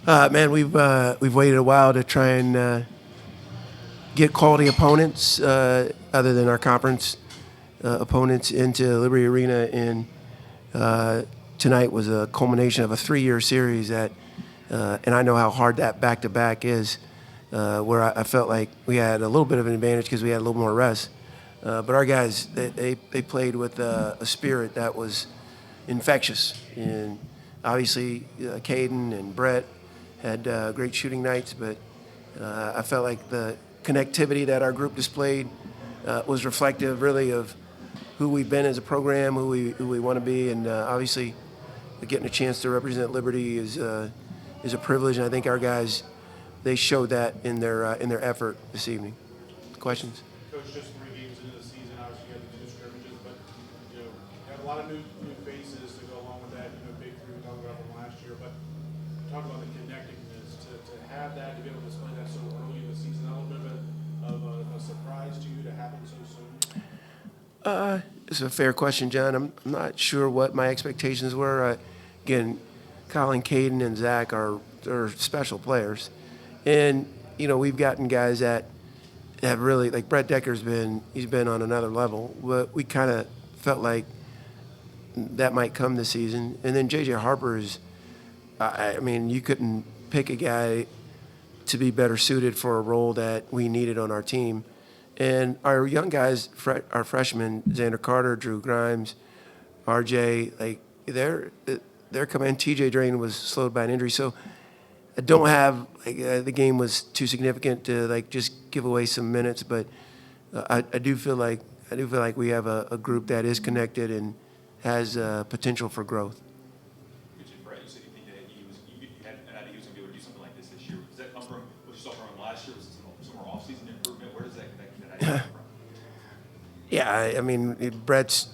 Man, we've waited a while to try and get quality opponents other than our conference opponents into Liberty Arena, and tonight was a culmination of a 3-year series that, and I know how hard that back-to-back is, where I felt like we had a little bit of an advantage because we had a little more rest. But our guys, they played with a spirit that was infectious, and obviously Caden and Brett had great shooting nights, but I felt like the connectivity that our group displayed was reflective, really, of who we've been as a program, who we want to be, and obviously getting a chance to represent Liberty is a privilege, and I think our guys, they showed that in their effort this evening. Questions? Coach, just 3 games into the season, obviously you had the 2 scrimmages, but you have a lot of new faces to go along with that. Big three we talked about from last year, but talk about the connectedness to have that, to be able to display that so early in the season. A little bit of a surprise to you to happen so soon. It's a fair question, John. I'm not sure what my expectations were. Again, Colin, Caden, and Zach are special players, and we've gotten guys that have really, like Brett Decker's he's been on another level. But we kind of felt like that might come this season, and then JJ Harper is. I mean, you couldn't pick a guy to be better suited for a role that we needed on our team. And our young guys, our freshmen, Xander Carter, Drew Grimes, RJ, like they're coming. TJ Drain was slowed by an injury, so I don't have the game was too significant to just give away some minutes. But I do feel like we have a group that is connected and has potential for growth. Brett, you said you think that you had an idea he was going to be able to do something like this year. Does that come from what you saw from him last year? Was it some more off-season improvement? Where does that idea come from? Yeah, I mean, Brett's.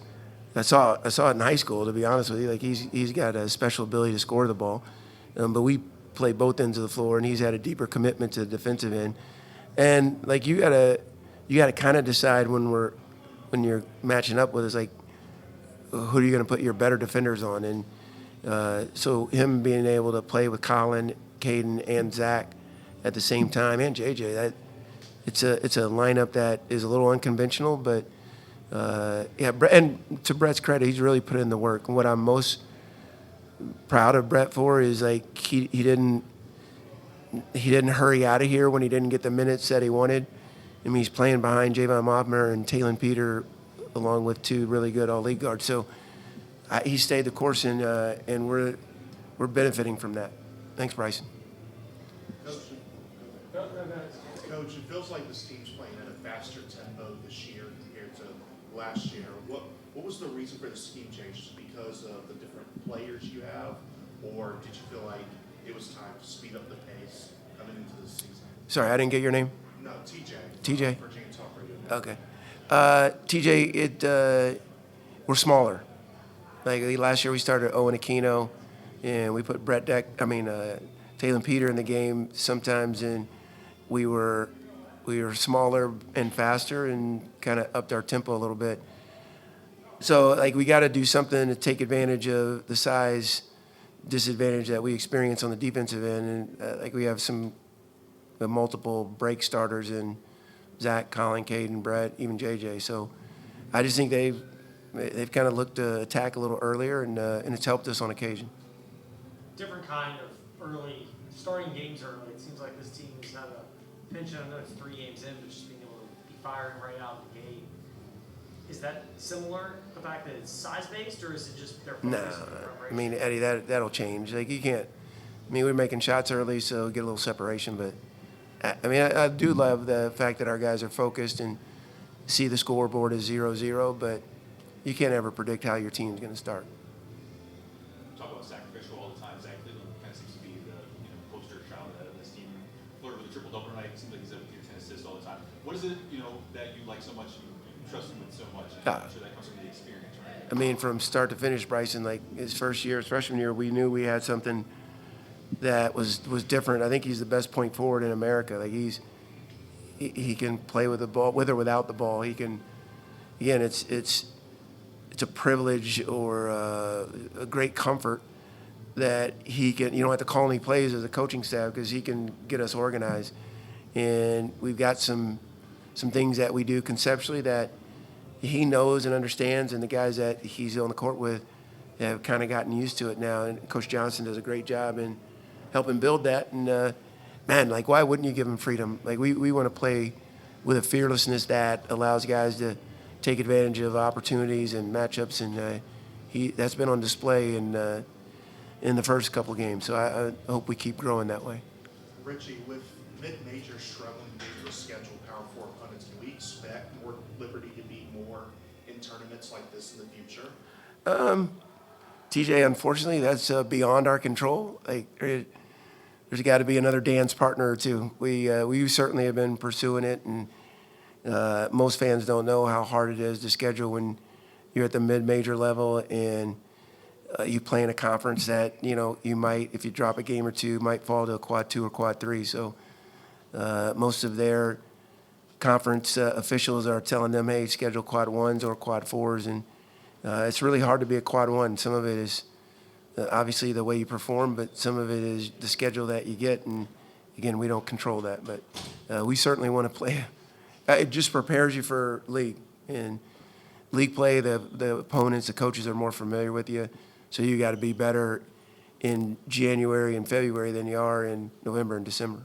I saw it in high school. To be honest with you, like he's got a special ability to score the ball, but we play both ends of the floor, and he's had a deeper commitment to the defensive end. And like you gotta kind of decide when you're matching up with us, like who are you going to put your better defenders on, and so him being able to play with Colin, Caden, and Zach at the same time, and JJ, that it's a lineup that is a little unconventional, but yeah. And to Brett's credit, he's really put in the work. And what I'm most proud of Brett for is like he didn't hurry out of here when he didn't get the minutes that he wanted. I mean, he's playing behind Javon Moffmer and Talon Peter, along with 2 really good all-league guards. So he stayed the course, and we're benefiting from that. Thanks, Bryson. Coach, it feels like this team's playing at a faster tempo this year compared to last year. What was the reason for the scheme change? Just because of the different players you have, or did you feel like it was time to speed up the pace coming into the season? Sorry, I didn't get your name. No, TJ. TJ. Virginia Talk Radio. Okay. TJ, we're smaller. Like last year, we started Owen Aquino, and we put Talon Peter in the game sometimes, and we were smaller and faster, and kind of upped our tempo a little bit. So like we got to do something to take advantage of the size disadvantage that we experience on the defensive end, and like we have multiple break starters in Zach, Colin, Caden, Brett, even JJ. So I just think they've kind of looked to attack a little earlier, and it's helped us on occasion. Different kind of early starting games early. It seems like this team has had a pinch. I know it's 3 games in, but just being able to be firing right out of the gate. Is that similar, the fact that it's size-based, or is it just their focus? No, I mean, Eddie, that'll change. Like you can't. I mean, we're making shots early, so get a little separation. But I mean, I do love the fact that our guys are focused and see the scoreboard as 0-0. But you can't ever predict how your team's going to start. Talk about sacrificial all the time. Zach Cleveland kind of seems to be the poster child of this team. Flirted with a triple-double tonight. It seems like he's up with your 10 assists all the time. What is it, that you like so much? You trust him with so much. And I'm sure that comes from the experience, right? I mean, from start to finish, Bryson, like his freshman year, we knew we had something that was different. I think he's the best point forward in America. Like he can play with the ball, with or without the ball. He can. Again, it's a privilege or a great comfort that he can, you don't have to call any plays as a coaching staff because he can get us organized. And we've got some things that we do conceptually that he knows and understands, and the guys that he's on the court with have kind of gotten used to it now. And Coach Johnson does a great job in helping build that. And man, like, why wouldn't you give him freedom? Like, we want to play with a fearlessness that allows guys to take advantage of opportunities and matchups, and that's been on display in the first couple of games. So I hope we keep growing that way. Richie, with mid-major struggling to schedule Power 4 opponents, can we expect more Liberty to be more in tournaments like this in the future? TJ, unfortunately, that's beyond our control. Like, there's got to be another dance partner or two. We certainly have been pursuing it, and most fans don't know how hard it is to schedule when you're at the mid-major level and you play in a conference that, you might, if you drop a game or two, might fall to a quad 2 or quad 3. So most of their conference officials are telling them, hey, schedule quad 1s or quad 4s, and it's really hard to be a quad 1. Some of it is obviously the way you perform, but some of it is the schedule that you get, and again, we don't control that. But we certainly want to play. It just prepares you for league. And league play, the opponents, the coaches are more familiar with you, so you got to be better in January and February than you are in November and December.